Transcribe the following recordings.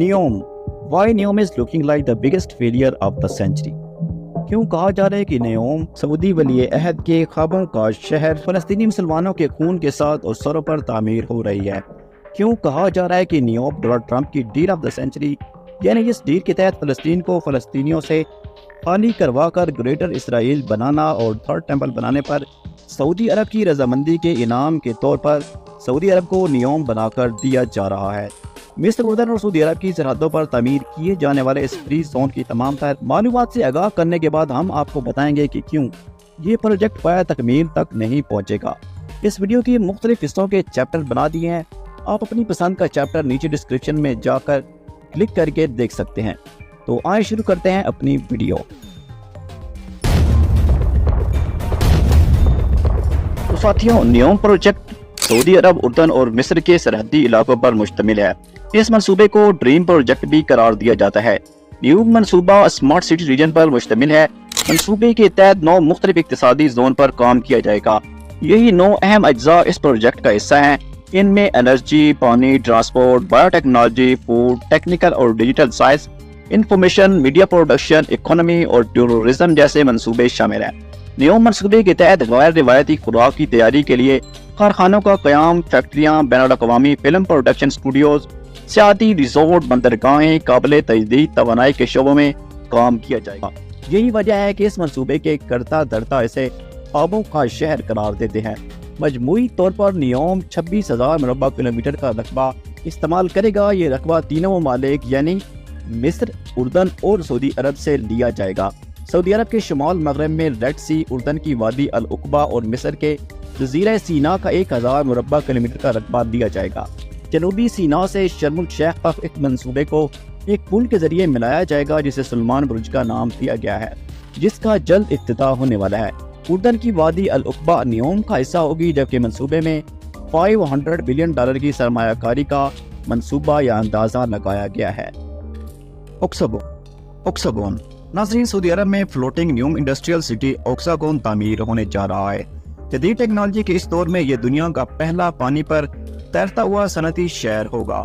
نیوم why Neom is looking like the biggest failure of the century. کیوں کہا جا رہا ہے کہ نیوم سعودی ولی عہد کے خوابوں کا شہر فلسطینی مسلمانوں کے خون کے ساتھ اور سروں پر تعمیر ہو رہی ہے؟ کیوں کہا جا رہا ہے کہ نیوم ڈونلڈ ٹرمپ کی ڈیل آف دا سینچری، یعنی اس ڈیل کے تحت فلسطین کو فلسطینیوں سے خالی کروا کر گریٹر اسرائیل بنانا اور تھرڈ ٹیمپل بنانے پر سعودی عرب کی رضامندی کے انعام کے طور پر سعودی عرب کو نیوم بنا کر دیا جا رہا ہے۔ مصر، اردن اور سعودی عرب کی سرحدوں پر تعمیر کیے جانے والے اس فری زون کی تمام تر معلومات سے آگاہ کرنے کے بعد ہم آپ کو بتائیں گے کہ کیوں یہ پروجیکٹ پایہ تکمیل تک نہیں پہنچے گا۔ اس ویڈیو کی مختلف حصوں کے چیپٹر بنا دیے ہیں، آپ اپنی پسند کا چیپٹر نیچے ڈسکرپشن میں جا کر کلک کر کے دیکھ سکتے ہیں۔ تو آئیں شروع کرتے ہیں اپنی ویڈیو۔ تو ساتھیوں، نیوم پروجیکٹ سعودی عرب، اردن اور مصر کے سرحدی علاقوں پر مشتمل ہے۔ اس منصوبے کو ڈریم پروجیکٹ بھی قرار دیا جاتا ہے۔ نیوم منصوبہ اسمارٹ سٹی ریجن پر مشتمل ہے۔ منصوبے کے تحت 9 مختلف اقتصادی زون پر کام کیا جائے گا۔ یہی 9 اہم اجزاء اس پروجیکٹ کا حصہ ہیں۔ ان میں انرجی، پانی، transport, biotechnology, food, technical اور digital science, information, media production, economy اور ٹورزم جیسے منصوبے شامل ہیں۔ نیوم منصوبے کے تحت غیر روایتی خوراک کی تیاری کے لیے کارخانوں کا قیام، فیکٹریاں، بین الاقوامی فلم پروڈکشن اسٹوڈیوز، سیاحتی ریزورٹ، بندرگاہیں، قابل تجدید توانائی کے شعبوں میں کام کیا جائے گا۔ یہی وجہ ہے کہ اس منصوبے کے کرتا دھرتا اسے خوابوں کا شہر قرار دیتے ہیں۔ مجموعی طور پر نیوم 26,000 مربع کلومیٹر کا رقبہ استعمال کرے گا۔ یہ رقبہ تینوں ممالک یعنی مصر، اردن اور سعودی عرب سے لیا جائے گا۔ سعودی عرب کے شمال مغرب میں ریڈ سی، اردن کی وادی العقبہ اور مصر کے جزیرہ سینا کا 1,000 مربع کلومیٹر کا رقبہ دیا جائے گا۔ جنوبی سینا سے شرم الشیخ تک ایک منصوبے کو ایک پل کے ذریعے ملایا جائے گا جسے سلمان برج کا نام دیا گیا ہے، جس کا جلد افتتاح ہونے والا ہے۔ اردن کی وادی العقبہ نیوم کا حصہ ہوگی، جبکہ منصوبے میں $500 بلین کی سرمایہ کاری کا منصوبہ یا اندازہ لگایا گیا ہے۔ اوکساگون ناظرین، سعودی عرب میں فلوٹنگ نیوم انڈسٹریل سٹی اوکساگون تعمیر ہونے جا رہا ہے۔ جدید ٹیکنالوجی کے اس دور میں یہ دنیا کا پہلا پانی پر تیرتا ہوا صنعتی شہر ہوگا۔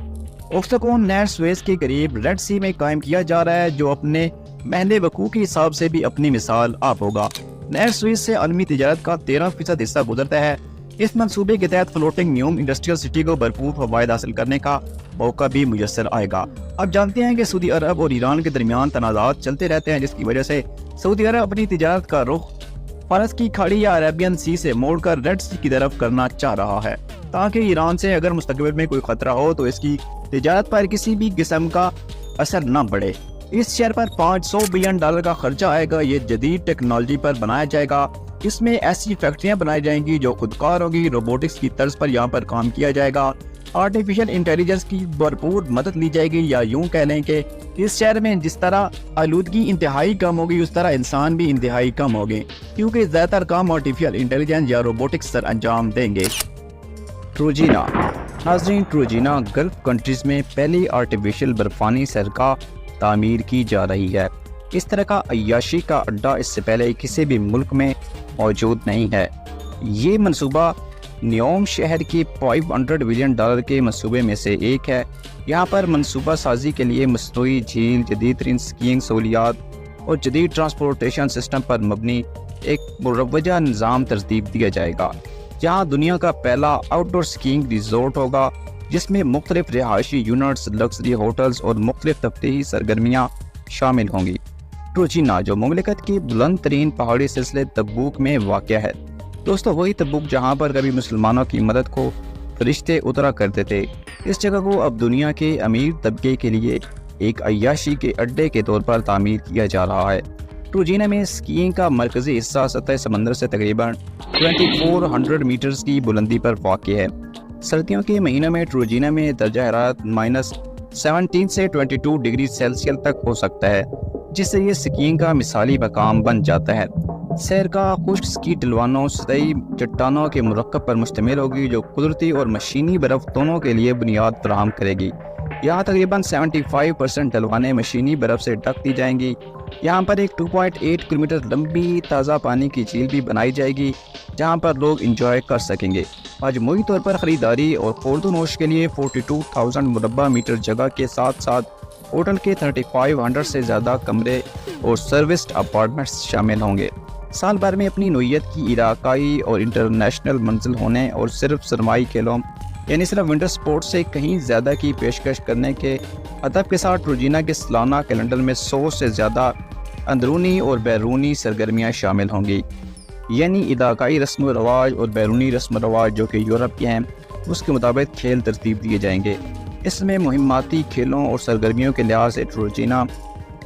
اوکساگون نہر سویز کے قریب ریڈ سی میں قائم کیا جا رہا ہے، جو اپنے محل وقوع کے حساب سے بھی اپنی مثال آپ ہوگا۔ نہر سویز سے عالمی تجارت کا 13% حصہ گزرتا ہے۔ اس منصوبے کے تحت فلوٹنگ نیوم انڈسٹریل سٹی کو بھرپور فوائد حاصل کرنے کا موقع بھی میسر آئے گا۔ اب جانتے ہیں کہ سعودی عرب اور ایران کے درمیان تنازعات چلتے رہتے ہیں، جس کی وجہ سے سعودی عرب اپنی تجارت کا رخ فارس کی کھاڑی یا عربین سی سے موڑ کر ریڈ سی کی طرف کرنا چاہ رہا ہے، تاکہ ایران سے اگر مستقبل میں کوئی خطرہ ہو تو اس کی تجارت پر کسی بھی قسم کا اثر نہ پڑے۔ اس شہر پر $500 بلین کا خرچہ آئے گا۔ یہ جدید ٹیکنالوجی پر بنایا جائے گا۔ اس میں ایسی فیکٹریاں بنائی جائیں گی جو خودکار ہوگی۔ روبوٹکس کی طرز پر یہاں پر کام کیا جائے گا۔ آرٹیفیشل انٹیلیجنس کی بھرپور مدد لی جائے گی، یا یوں کہہ لیں کہ اس شہر میں جس طرح آلودگی انتہائی کم ہوگی، اس طرح انسان بھی انتہائی کم ہوگے، کیونکہ زیادہ تر کام آرٹیفیشل انٹیلیجنس یا روبوٹکس سر انجام دیں گے۔ ٹروجینا ناظرین، ٹروجینا گلف کنٹریز میں پہلی آرٹیفیشل برفانی سرگاہ تعمیر کی جا رہی ہے۔ اس طرح کا عیاشی کا اڈا اس سے پہلے کسی بھی ملک میں موجود نہیں ہے۔ یہ منصوبہ نیوم شہر کی $500 بلین کے منصوبے میں سے ایک ہے۔ یہاں پر منصوبہ سازی کے لیے مصنوعی جھیل، جدید ترین سکینگ سہولیات اور جدید ٹرانسپورٹیشن سسٹم پر مبنی ایک مروجہ نظام ترتیب دیا جائے گا۔ یہاں دنیا کا پہلا آؤٹ ڈور سکینگ ریزورٹ ہوگا، جس میں مختلف رہائشی یونٹس، لگژری ہوٹلز اور مختلف تفریحی سرگرمیاں شامل ہوں گی۔ ٹروجینا، جو مملکت کی بلند ترین پہاڑی سلسلے تبوک میں واقع ہے۔ دوستو، وہی تبوک جہاں پر کبھی مسلمانوں کی مدد کو فرشتے اترا کرتے تھے، اس جگہ کو اب دنیا کے امیر طبقے کے لیے ایک عیاشی کے اڈے کے طور پر تعمیر کیا جا رہا ہے۔ ٹروجینا میں سکینگ کا مرکزی حصہ سطح سمندر سے تقریباً 2400 میٹرز کی بلندی پر واقع ہے۔ سردیوں کے مہینوں میں ٹروجینا میں درجہ حرارت -17 سے 22 ڈگری سیلسیس تک ہو سکتا ہے، جس سے یہ سکینگ کا مثالی مقام بن جاتا ہے۔ سیر کا خشک سکی ڈلوانوں سطحی چٹانوں کے مرکب پر مشتمل ہوگی، جو قدرتی اور مشینی برف دونوں کے لیے بنیاد فراہم کرے گی۔ یہاں تقریباً 75% ڈلوانے مشینی برف سے ڈھک دی جائیں گی۔ یہاں پر ایک 2.8 کلومیٹر لمبی تازہ پانی کی جھیل بھی بنائی جائے گی، جہاں پر لوگ انجوائے کر سکیں گے۔ مجموعی طور پر خریداری اور خورد و نوش کے لیے 42,000 مربع میٹر جگہ کے ساتھ ساتھ ہوٹل کے 3500 سے زیادہ کمرے اور سروسڈ اپارٹمنٹس شامل ہوں گے۔ سال بھر میں اپنی نوعیت کی علاقائی اور انٹرنیشنل منزل ہونے اور صرف سرمائی کھیلوں یعنی صرف ونٹر سپورٹس سے کہیں زیادہ کی پیشکش کرنے کے ہدف کے ساتھ روجینہ کے سالانہ کیلنڈر میں 100 سے زیادہ اندرونی اور بیرونی سرگرمیاں شامل ہوں گی، یعنی علاقائی رسم و رواج اور بیرونی رسم و رواج جو کہ یورپ کے ہیں اس کے مطابق کھیل ترتیب دیے جائیں گے۔ اس میں مہماتی کھیلوں اور سرگرمیوں کے لحاظ سے روجینہ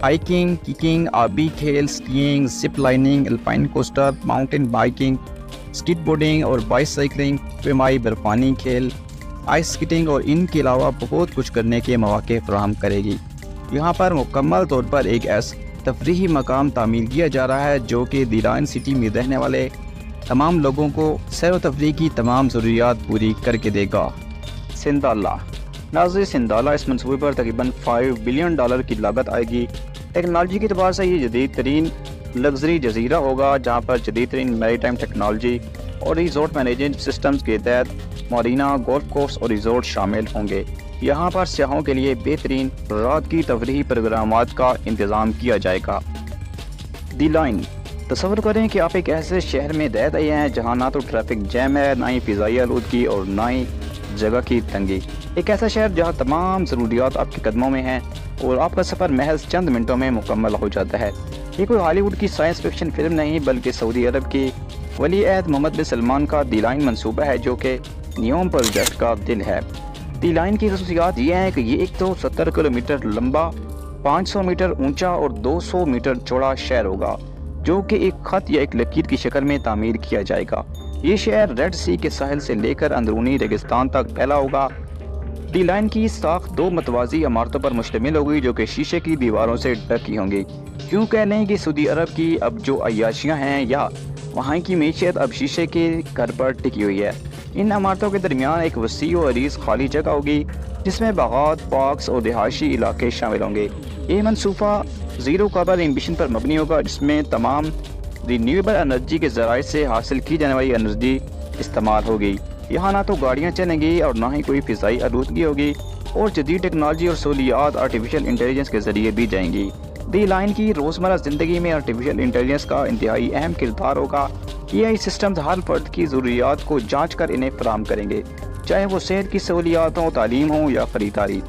ہائیکنگ، کیکنگ، آبی کھیل، skiing, zip lining, alpine coaster, mountain biking, skate boarding اور بائیسائیکلنگ، پیمائی برفانی کھیل، آئس سکیٹنگ اور ان کے علاوہ بہت کچھ کرنے کے مواقع فراہم کرے گی۔ یہاں پر مکمل طور پر ایک ایسا تفریحی مقام تعمیر کیا جا رہا ہے جو کہ دی لائن سٹی میں رہنے والے تمام لوگوں کو سیر و تفریح کی تمام ضروریات پوری کر کے دے گا۔ سندالہ ناظرین، سندالہ اس منصوبے پر تقریباً $5 بلین کی لاگت آئے گی۔ ٹیکنالوجی کے اعتبار سے یہ جدید ترین لگژری جزیرہ ہوگا جہاں پر جدید ترین میری ٹائم ٹیکنالوجی اور ریزورٹ مینجمنٹ سسٹمز کے تحت مارینا، گولف کورس اور ریزورٹ شامل ہوں گے۔ یہاں پر سیاحوں کے لیے بہترین رات کی تفریحی پروگرامات کا انتظام کیا جائے گا۔ دی لائن، تصور کریں کہ آپ ایک ایسے شہر میں رہ رہے ہیں جہاں نہ تو ٹریفک جیم ہے، نہ ہی فضائی آلودگی اور نہ ہی جگہ کی تنگی۔ ایک ایسا شہر جہاں تمام ضروریات آپ کے قدموں میں ہیں اور آپ کا سفر محض چند منٹوں میں مکمل ہو جاتا ہے۔ یہ کوئی ہالی ووڈ کی سائنس فکشن فلم نہیں بلکہ سعودی عرب کی ولی عہد محمد بن سلمان کا دی لائن منصوبہ ہے جو کہ نیوم پروجیکٹ کا دل ہے۔ دی لائن کی خصوصیات یہ ہیں کہ یہ 170 کلومیٹر لمبا، 500 میٹر اونچا اور 200 میٹر چوڑا شہر ہوگا جو کہ ایک خط یا ایک لکیر کی شکل میں تعمیر کیا جائے گا۔ یہ شہر ریڈ سی کے ساحل سے لے کر اندرونی ریگستان تک پھیلا ہوگا۔ دی لائن کی ساخت 2 متوازی عمارتوں پر مشتمل ہوگی جو کہ شیشے کی دیواروں سے ڈھکی ہوں گی۔ کیوں کہہ لیں کہ سعودی عرب کی اب جو عیاشیاں ہیں یا وہاں کی معیشت اب شیشے کے گھر پر ٹکی ہوئی ہے۔ ان عمارتوں کے درمیان ایک وسیع و عریض خالی جگہ ہوگی جس میں باغات، پارکس اور رہائشی علاقے شامل ہوں گے۔ یہ منصوبہ زیرو کاربن ایمشن پر مبنی ہوگا جس میں تمام رینیویبل انرجی کے ذرائع سے حاصل کی جانے والی انرجی استعمال ہوگی۔ یہاں نہ تو گاڑیاں چلیں گی اور نہ ہی کوئی فضائی آلودگی ہوگی اور جدید ٹیکنالوجی اور سہولیات آرٹیفیشل انٹیلیجنس کے ذریعے دی جائیں گی۔ دی لائن کی روزمرہ زندگی میں آرٹیفیشل انٹیلیجنس کا انتہائی اہم کردار ہوگا۔ AI سسٹمز ہر فرد کی ضروریات کو جانچ کر انہیں فراہم کریں گے، چاہے وہ صحت کی سہولیات ہوں، تعلیم ہوں یا خریداری۔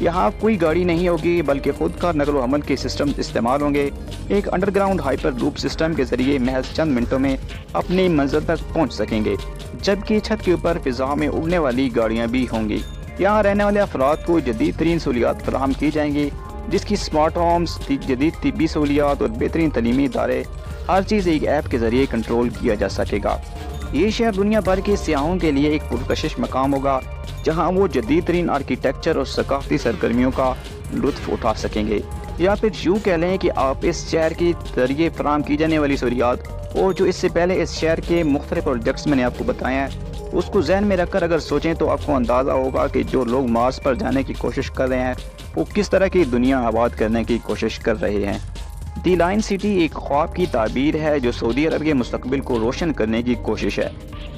یہاں کوئی گاڑی نہیں ہوگی بلکہ خود کار نقل و حمل کے سسٹم استعمال ہوں گے۔ ایک under ground hyper loop system کے ذریعے محض چند منٹوں میں اپنی منزل تک پہنچ سکیں گے، جبکہ چھت کے اوپر فضا میں اڑنے والی گاڑیاں بھی ہوں گی۔ یہاں رہنے والے افراد کو جدید ترین سہولیات فراہم کی جائیں گی جس کی سمارٹ ہومز، جدید طبی سہولیات اور بہترین تعلیمی ادارے، ہر چیز ایک ایپ کے ذریعے کنٹرول کیا جا سکے گا۔ یہ شہر دنیا بھر کے سیاحوں کے لیے ایک پرکشش مقام ہوگا جہاں وہ جدید ترین آرکیٹیکچر اور ثقافتی سرگرمیوں کا لطف اٹھا سکیں گے، یا پھر یوں کہہ لیں کہ آپ اس شہر کے ذریعے فراہم کی جانے والی سہولیات اور جو اس سے پہلے اس شہر کے مختلف پروجیکٹس میں نے آپ کو بتائے ہیں اس کو ذہن میں رکھ کر اگر سوچیں تو آپ کو اندازہ ہوگا کہ جو لوگ مارس پر جانے کی کوشش کر رہے ہیں وہ کس طرح کی دنیا آباد کرنے کی کوشش کر رہے ہیں۔ دی لائن سٹی ایک خواب کی تعبیر ہے جو سعودی عرب کے مستقبل کو روشن کرنے کی کوشش ہے۔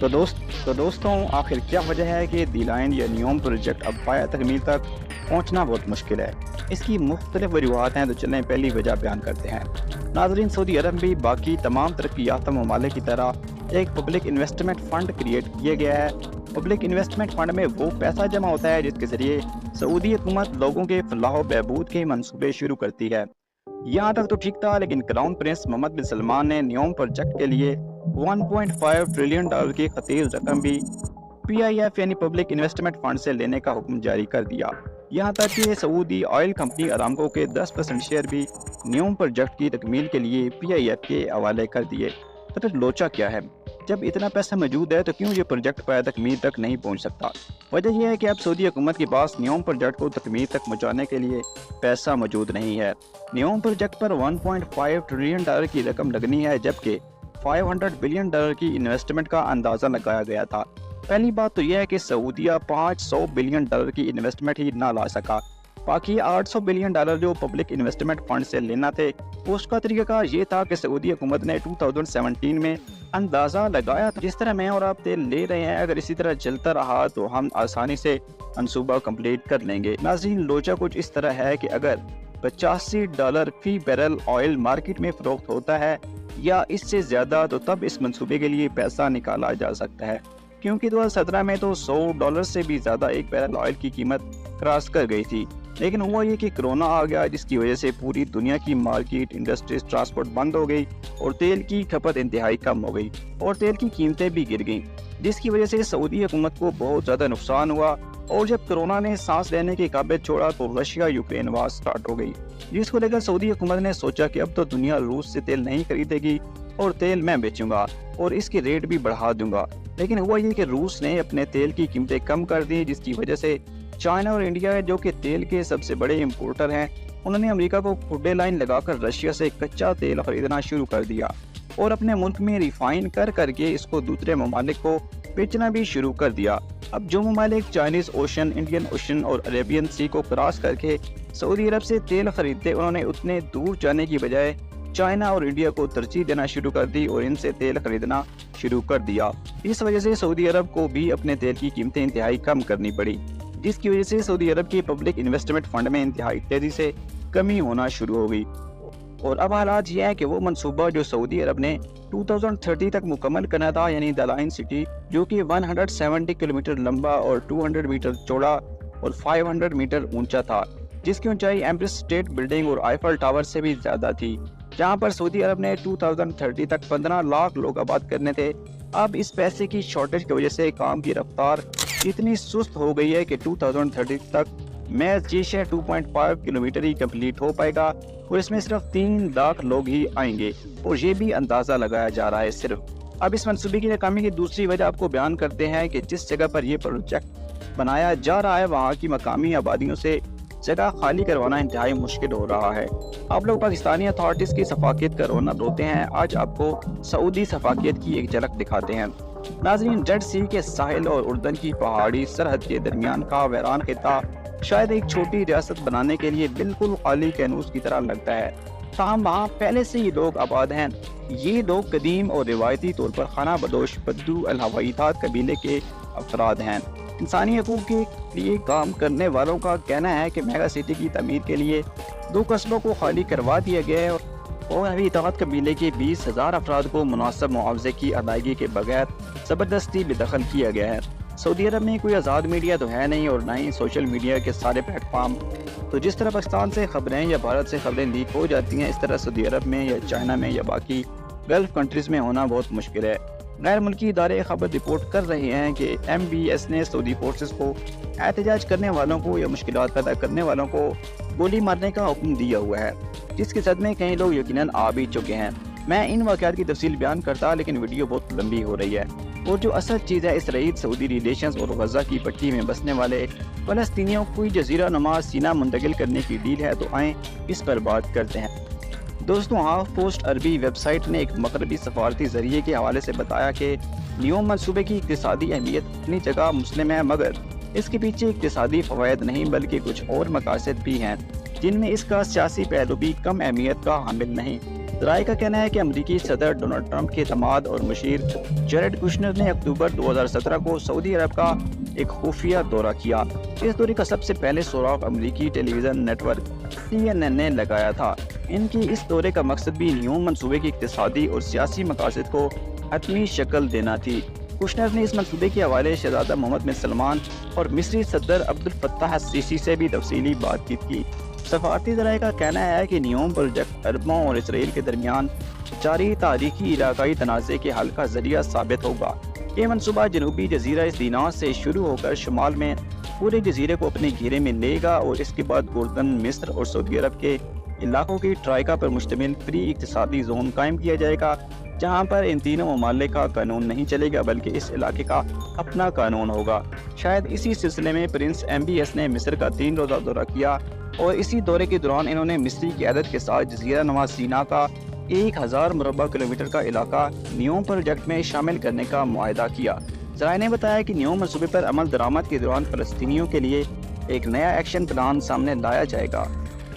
تو دوستوں آخر کیا وجہ ہے کہ دی لائن یا نیوم پروجیکٹ اب پایہ تکمیل تک پہنچنا بہت مشکل ہے؟ اس کی مختلف وجوہات ہیں، تو چلیں پہلی وجہ بیان کرتے ہیں۔ ناظرین، سعودی عرب بھی باقی تمام ترقی یافتہ ممالک کی طرح ایک پبلک انویسٹمنٹ فنڈ کریٹ کیا گیا ہے۔ پبلک انویسٹمنٹ فنڈ میں وہ پیسہ جمع ہوتا ہے جس کے ذریعے سعودی حکومت لوگوں کے فلاح و بہبود کے منصوبے شروع کرتی ہے۔ یہاں تک تو ٹھیک تھا، لیکن کراؤن پرنس محمد بن سلمان نے نیوم پروجیکٹ کے لیے $1.5 ٹریلین کی خطیر رقم بھی PIF یعنی پبلک انویسٹمنٹ فنڈ سے لینے کا حکم جاری کر دیا۔ یہاں تک کہ سعودی آئل کمپنی ارامکو کے 10% شیئر بھی نیوم پروجیکٹ کی تکمیل کے لیے PIF کے حوالے کر دیے۔ تو پھر لوچا کیا ہے؟ جب اتنا پیسہ موجود ہے تو کیوں یہ پروجیکٹ پایہ تکمیل تک نہیں پہنچ سکتا؟ وجہ یہ ہے کہ اب سعودی حکومت کے پاس نیوم پروجیکٹ کو تکمیل تک پہنچانے کے لیے پیسہ موجود نہیں ہے۔ نیوم پروجیکٹ پر $1.5 ٹریلین کی رقم لگنی ہے جبکہ $500 بلین کی انویسٹمنٹ کا اندازہ لگایا گیا تھا۔ پہلی بات تو یہ ہے کہ سعودیہ $500 بلین کی انویسٹمنٹ ہی نہ لا سکا۔ باقی $800 بلین جو پبلک انویسٹمنٹ فنڈ سے لینا تھے، اس کا طریقہ کار یہ تھا کہ سعودی حکومت نے 2017 میں اندازہ لگایا تھا جس طرح میں اور آپ تیل لے رہے ہیں، اگر اسی طرح چلتا رہا تو ہم آسانی سے منصوبہ کمپلیٹ کر لیں گے۔ ناظرین، لوچا کچھ اس طرح ہے کہ اگر $85 فی بیرل آئل مارکیٹ میں فروخت ہوتا ہے یا اس سے زیادہ، تو تب اس منصوبے کے لیے پیسہ نکالا جا سکتا ہے، کیونکہ 2017 میں تو $100 سے بھی زیادہ ایک بیرل آئل کی قیمت کراس کر گئی تھی۔ لیکن ہوا یہ کہ کرونا آ گیا، جس کی وجہ سے پوری دنیا کی مارکیٹ، انڈسٹریز، ٹرانسپورٹ بند ہو گئی اور تیل کی کھپت انتہائی کم ہو گئی اور تیل کی قیمتیں بھی گر گئیں، جس کی وجہ سے سعودی حکومت کو بہت زیادہ نقصان ہوا۔ اور جب کرونا نے سانس لینے کی قابلیت چھوڑا تو رشیا یوکرین وار سٹارٹ ہو گئی، جس کو لے کر سعودی حکومت نے سوچا کہ اب تو دنیا روس سے تیل نہیں خریدے گی اور تیل میں بیچوں گا اور اس کے ریٹ بھی بڑھا دوں گا۔ لیکن ہوا یہ کہ روس نے اپنے تیل کی قیمتیں کم کر دی، جس کی وجہ سے چائنا اور انڈیا، جو کہ تیل کے سب سے بڑے امپورٹر ہیں، انہوں نے امریکہ کو کھڈے لائن لگا کر رشیا سے کچا تیل خریدنا شروع کر دیا اور اپنے ملک میں ریفائن کر کے اس کو دوسرے ممالک کو بیچنا بھی شروع کر دیا۔ اب جو ممالک چائنیز اوشن، انڈین اوشن اور عربین سی کو کراس کر کے سعودی عرب سے تیل خریدتے، انہوں نے اتنے دور جانے کی بجائے چائنا اور انڈیا کو ترجیح دینا شروع کر دی اور ان سے تیل خریدنا شروع کر دیا۔ اس وجہ سے سعودی عرب کو بھی اپنے تیل کی قیمتیں انتہائی کم کرنی پڑی، جس کی وجہ سے سعودی عرب کی پبلک انویسٹمنٹ فنڈ میں انتہائی تیزی سے کمی ہونا شروع ہو گئی۔ اور اب حالات یہ ہے کہ وہ منصوبہ جو سعودی عرب نے 2030 تک مکمل کرنا تھا، یعنی دا لائن سٹی، جو کہ 170 کلومیٹر لمبا اور 200 میٹر چوڑا اور 500 میٹر اونچا تھا، جس کی اونچائی ایمپریس اسٹیٹ بلڈنگ اور آئیفل ٹاور سے بھی زیادہ تھی، جہاں پر سعودی عرب نے 2030 تک 15 لاکھ لوگ آباد کرنے تھے۔ اب اس پیسے کی شارٹیج کی وجہ سے کام کی رفتار اتنی سست ہو گئی ہے کہ 2030 تک محض یہ شہر 2.5 کلومیٹر ہی کمپلیٹ ہو پائے گا اور اس میں صرف 3 لاکھ لوگ ہی آئیں گے، اور یہ بھی اندازہ لگایا جا رہا ہے صرف۔ اب اس منصوبے کی ناکامی کی دوسری وجہ آپ کو بیان کرتے ہیں کہ جس جگہ پر یہ پروجیکٹ بنایا جا رہا ہے، وہاں کی مقامی آبادیوں سے جگہ خالی کروانا انتہائی مشکل ہو رہا ہے۔ آپ لوگ پاکستانی اتھارٹیز کی شفافیت کا رونا دھوتے ہیں، آج آپ کو سعودی شفافیت کی ایک جھلک دکھاتے ہیں۔ ناظرین، ریڈ سی کے ساحل اور اردن کی پہاڑی سرحد کے درمیان کا ویران خطہ شاید ایک چھوٹی ریاست بنانے کے لیے بالکل خالی کینوس کی طرح لگتا ہے، تاہم وہاں پہلے سے ہی لوگ آباد ہیں۔ یہ لوگ قدیم اور روایتی طور پر خانہ بدوش بدو الہویتات قبیلے کے افراد ہیں۔ انسانی حقوق کے لیے کام کرنے والوں کا کہنا ہے کہ میگا سٹی کی تعمیر کے لیے 2 قصبوں کو خالی کروا دیا گیا ہے اور الہویتات قبیلے کے 20,000 افراد کو مناسب معاوضے کی ادائیگی کے بغیر زبردستی بے دخل کیا گیا ہے۔ سعودی عرب میں کوئی آزاد میڈیا تو ہے نہیں اور نہ ہی سوشل میڈیا کے سارے پلیٹ فارم، تو جس طرح پاکستان سے خبریں یا بھارت سے خبریں لیک ہو جاتی ہیں، اس طرح سعودی عرب میں یا چائنا میں یا باقی گلف کنٹریز میں ہونا بہت مشکل ہے۔ غیر ملکی ادارے خبر رپورٹ کر رہے ہیں کہ MBS نے سعودی فورسز کو احتجاج کرنے والوں کو یا مشکلات پیدا کرنے والوں کو گولی مارنے کا حکم دیا ہوا ہے، جس کے صدمے کئی لوگ یقیناً آ بھی چکے ہیں۔ میں ان واقعات کی تفصیل بیان کرتا، لیکن ویڈیو بہت لمبی ہو رہی ہے، اور جو اصل چیز ہے اسرائیل سعودی ریلیشنز اور غزہ کی پٹی میں بسنے والے فلسطینیوں کو کوئی جزیرہ نما سینہ منتقل کرنے کی ڈیل ہے، تو آئیں اس پر بات کرتے ہیں۔ دوستوں، ہاف پوسٹ عربی ویب سائٹ نے ایک مغربی سفارتی ذریعے کے حوالے سے بتایا کہ نیوم منصوبے کی اقتصادی اہمیت اپنی جگہ مسلم ہے، مگر اس کے پیچھے اقتصادی فوائد نہیں بلکہ کچھ اور مقاصد بھی ہیں، جن میں اس کا سیاسی پہلو بھی کم اہمیت کا حامل نہیں۔ ذرائع کا کہنا ہے کہ امریکی صدر ڈونلڈ ٹرمپ کے اعتماد اور مشیر جیرڈ کشنر نے اکتوبر 2017 کو سعودی عرب کا ایک خفیہ دورہ کیا۔ اس دورے کا سب سے پہلے سراغ امریکی ٹیلی ویژن نیٹ ورک CNN نے لگایا تھا۔ ان کی اس دورے کا مقصد بھی نیوم منصوبے کی اقتصادی اور سیاسی مقاصد کو حتمی شکل دینا تھی۔ کشنر نے اس منصوبے کے حوالے شہزادہ محمد بن سلمان اور مصری صدر عبد الفتاح السیسی سے بھی تفصیلی بات چیت کی۔ سفارتی ذرائع کا کہنا ہے کہ نیوم پروجیکٹ عربوں اور اسرائیل کے درمیان جاری تاریخی علاقائی تنازع کے حل کا ذریعہ ثابت ہوگا۔ یہ منصوبہ جنوبی جزیرہ سینا سے شروع ہو کر شمال میں پورے جزیرے کو اپنے گھیرے میں لے گا اور اس کے بعد اردن، مصر اور سعودی عرب کے علاقوں کی ٹرائیکا پر مشتمل فری اقتصادی زون قائم کیا جائے گا، جہاں پر ان تینوں ممالک کا قانون نہیں چلے گا بلکہ اس علاقے کا اپنا قانون ہوگا۔ شاید اسی سلسلے میں پرنس MBS نے مصر کا 3 روزہ دورہ کیا اور اسی دورے کے دوران انہوں نے مصری قیادت کے ساتھ جزیرہ نما سینا کا 1000 مربع کلومیٹر کا علاقہ نیوم پروجیکٹ میں شامل کرنے کا معاہدہ کیا۔ ذرائع نے بتایا کہ نیوم منصوبے پر عمل درآمد کے دوران فلسطینیوں کے لیے ایک نیا ایکشن پلان سامنے لایا جائے گا۔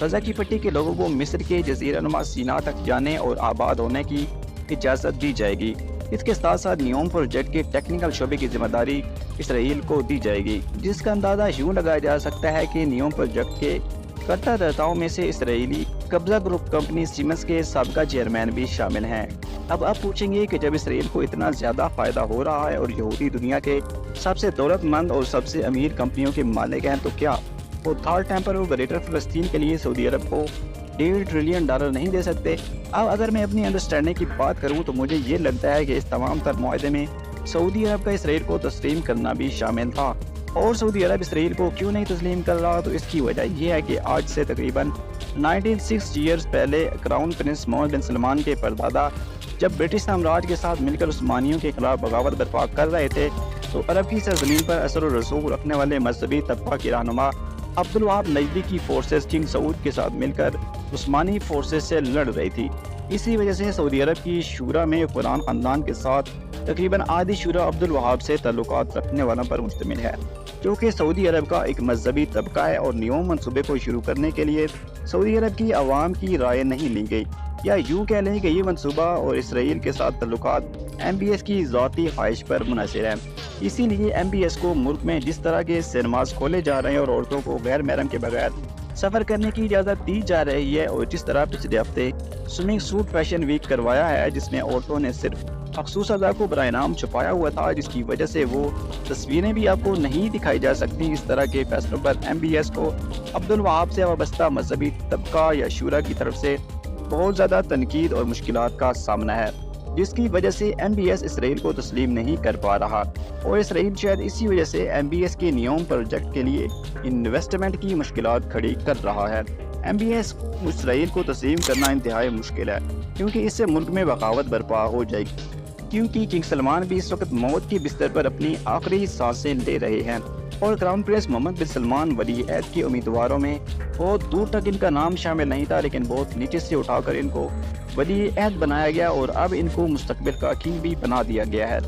غزہ کی پٹی کے لوگوں کو مصر کے جزیرہ نما سینا تک جانے اور آباد ہونے کی اجازت دی جائے گی۔ اس کے ساتھ ساتھ نیوم پروجیکٹ کے ٹیکنیکل شعبے کی ذمہ داری اسرائیل کو دی جائے گی، جس کا اندازہ یوں لگایا جا سکتا ہے کہ نیوم پروجیکٹ کے کرتا دھرتاؤں میں سے اسرائیلی قبضہ گروپ کمپنی سیمنز کے سابقہ چیئرمین بھی شامل ہیں۔ اب آپ پوچھیں گے کہ جب اسرائیل کو اتنا زیادہ فائدہ ہو رہا ہے اور یہودی دنیا کے سب سے دولت مند اور سب سے امیر کمپنیوں کے مالک ہیں، تو کیا وہ تھارڈ ٹیمپر اور گریٹر فلسطین کے لیے سعودی عرب کو $1.5 ٹریلین نہیں دے سکتے؟ اب اگر میں اپنی انڈرسٹینڈنگ کی بات کروں تو مجھے یہ لگتا ہے کہ اس تمام تر معاہدے میں سعودی عرب کا اسرائیل کو تسلیم کرنا بھی شامل تھا۔ اور سعودی عرب اسرائیل کو کیوں نہیں تسلیم کر رہا؟ تو اس کی وجہ یہ ہے کہ آج سے تقریباً 96 ایئرز پہلے کراؤن پرنس محمد بن سلمان کے پردادا جب برٹش سامراج کے ساتھ مل کر عثمانیوں کے خلاف بغاوت برپا کر رہے تھے، تو عرب کی سرزمین پر اثر و رسوخ رکھنے والے مذہبی طبقہ کی رہنما عبدالوہاب نجدی کی فورسز کنگ سعود کے ساتھ مل کر عثمانی فورسز سے لڑ رہی تھی۔ اسی وجہ سے سعودی عرب کی شورا میں حکمران خاندان کے ساتھ تقریباً آدھی شورا عبدالوہاب سے تعلقات رکھنے والوں پر مشتمل ہے، جو کہ سعودی عرب کا ایک مذہبی طبقہ ہے، اور نیوم منصوبے کو شروع کرنے کے لیے سعودی عرب کی عوام کی رائے نہیں لی گئی، یا یوں کہہ لیں کہ یہ منصوبہ اور اسرائیل کے ساتھ تعلقات MBS کی ذاتی خواہش پر منحصر ہے۔ اسی لیے MBS کو ملک میں جس طرح کے سینماز کھولے جا رہے ہیں اور عورتوں کو غیر محرم کے بغیر سفر کرنے کی اجازت دی جا رہی ہے، اور جس طرح پچھلے ہفتے سوئمنگ سوٹ فیشن ویک کروایا ہے جس میں عورتوں نے صرف مخصوص اعضاء کو برائے نام چھپایا ہوا تھا، جس کی وجہ سے وہ تصویریں بھی آپ کو نہیں دکھائی جا سکتی، اس طرح کے فیصلوں پر MBS کو عبدالوہاب سے وابستہ مذہبی طبقہ یا شورا کی طرف سے بہت زیادہ تنقید اور مشکلات کا سامنا ہے، جس کی وجہ سے MBS اسرائیل کو تسلیم نہیں کر پا رہا، اور اسرائیل شاید اسی وجہ سے MBS کے نیوم پروجیکٹ کے لیے انویسٹمنٹ کی مشکلات کھڑی کر رہا ہے۔ MBS اسرائیل کو تسلیم کرنا انتہائی مشکل ہے، کیونکہ اس سے ملک میں بغاوت برپا ہو جائے گی، کیونکہ کنگ سلمان بھی اس وقت موت کے بستر پر اپنی آخری سانسیں لے رہے ہیں، اور کراؤن پرنس محمد بن سلمان ولی عہد کے امیدواروں میں بہت دور تک ان کا نام شامل نہیں تھا، لیکن بہت نیچے سے اٹھا کر ان کو ولی عہد بنایا گیا، اور اب ان کو مستقبل کا کنگ بھی بنا دیا گیا ہے،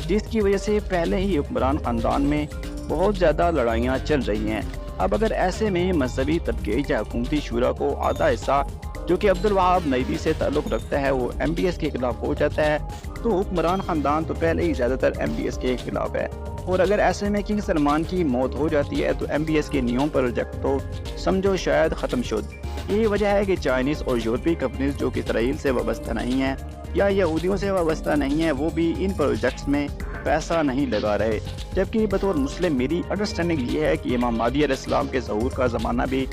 جس کی وجہ سے پہلے ہی حکمران خاندان میں بہت زیادہ لڑائیاں چل رہی ہیں۔ اب اگر ایسے میں مذہبی طبقے یا حکومتی شورا کو آدھا حصہ جو کہ عبدالوہاب نجدی سے تعلق رکھتا ہے وہ MBS کے خلاف ہو جاتا ہے، تو حکمران خاندان تو پہلے ہی زیادہ تر MBS کے خلاف ہے، اور اگر ایسے میں کنگ سلمان کی موت ہو جاتی ہے تو MBS کے نیوم پروجیکٹ تو سمجھو شاید ختم شد۔ یہی وجہ ہے کہ چائنیز اور یورپی کمپنیز جو کہ اسرائیل سے وابستہ نہیں ہیں یا یہودیوں سے وابستہ نہیں ہیں، وہ بھی ان پروجیکٹس میں پیسہ نہیں لگا رہے، جبکہ بطور مسلم میری انڈرسٹینڈنگ یہ ہے کہ امام مہدی علیہ السلام کے ظہور کا زمانہ بھی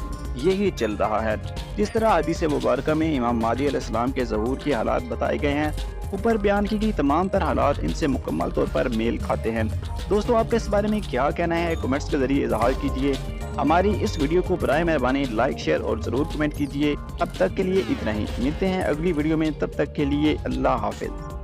یہی چل رہا ہے۔ جس طرح حدیث مبارکہ میں امام مہدی علیہ السلام کے ظہور کے حالات بتائے گئے ہیں، اوپر بیان کی گئی تمام تر حالات ان سے مکمل طور پر میل کھاتے ہیں۔ دوستو، آپ کا اس بارے میں کیا کہنا ہے؟ کمنٹس کے ذریعے اظہار کیجیے۔ ہماری اس ویڈیو کو برائے مہربانی لائک، شیئر اور ضرور کمنٹ کیجیے۔ اب تک کے لیے اتنا ہی، ملتے ہیں اگلی ویڈیو میں، تب تک کے لیے اللہ حافظ۔